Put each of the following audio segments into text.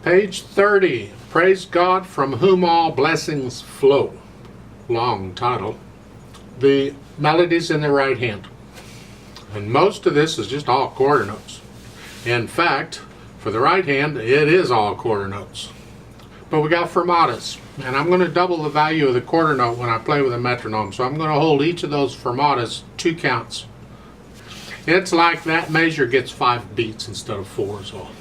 Page 30, Praise God from whom all blessings flow. Long title. The melody's in the right hand. And most of this is just all quarter notes. In fact, for the right hand, it is all quarter notes. But we got fermatas, and I'm going to double the value of the quarter note when I play with a metronome. So I'm going to hold each of those fermatas 2 counts. It's like that measure gets 5 beats instead of 4 as well.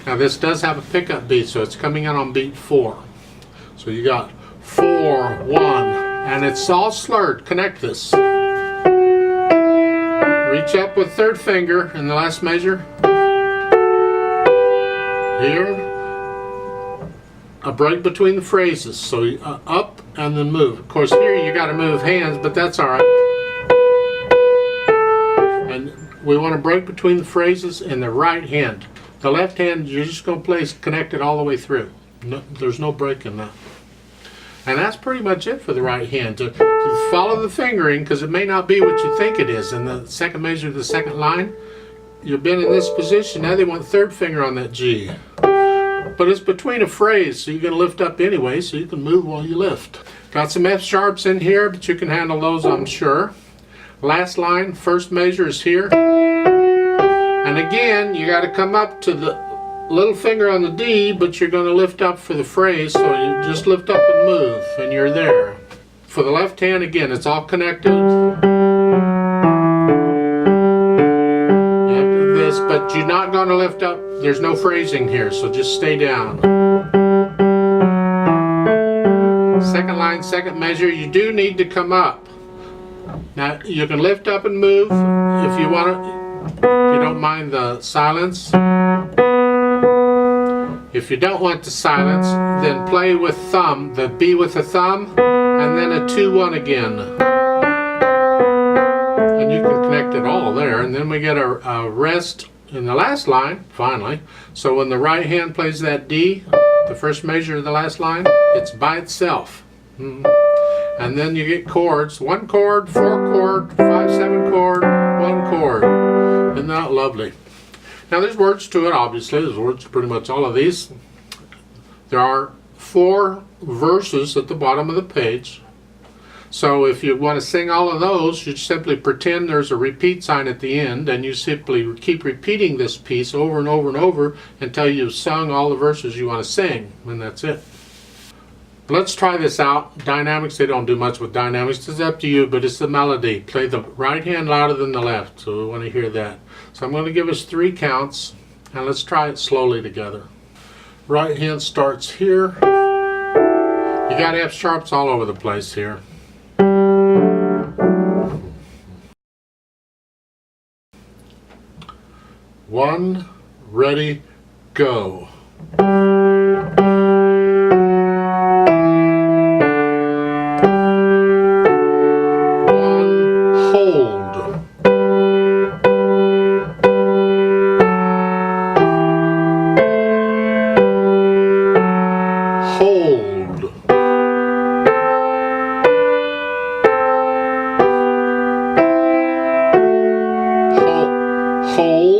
Now this does have a pickup beat, so it's coming in on beat 4. So you got 4, 1, and it's all slurred. Connect this. Reach up with 3rd finger in the last measure. Here, a break between the phrases. So up and then move. Of course here you got to move hands, but that's all right. And we want to break between the phrases in the right hand. The left hand, you're just going to play connected all the way through. No, there's no break in that. And that's pretty much it for the right hand. To follow the fingering, because it may not be what you think it is. In the second measure of the second line, you've been in this position. Now they want 3rd finger on that G. But it's between a phrase, so you're going to lift up anyway, so you can move while you lift. Got some F sharps in here, but you can handle those, I'm sure. Last line, 1st measure is here. And again, you got to come up to the little finger on the D, but you're going to lift up for the phrase, so you just lift up and move, and you're there. For the left hand, again, it's all connected. You have to do this, but you're not going to lift up. There's no phrasing here, so just stay down. Second line, 2nd measure, you do need to come up. Now, you can lift up and move if you want to. If you don't mind the silence. If you don't want the silence, then play with thumb, the B with the thumb, and then a 2-1 again. And you can connect it all there, and then we get a rest in the last line, finally. So when the right hand plays that D, the 1st measure of the last line, it's by itself. And then you get chords, 1 chord, 4 chord, 5, 7 chord, 1 chord. Isn't that lovely? Now there's words to it, obviously. There's words to pretty much all of these. There are 4 verses at the bottom of the page. So if you want to sing all of those, you simply pretend there's a repeat sign at the end, and you simply keep repeating this piece over and over and over until you've sung all the verses you want to sing, and that's it. Let's try this out. Dynamics, they don't do much with dynamics. It's up to you, but it's the melody. Play the right hand louder than the left, so we want to hear that. So I'm going to give us 3 counts, and let's try it slowly together. Right hand starts here. You got F sharps all over the place here. 1, ready, go. Hold,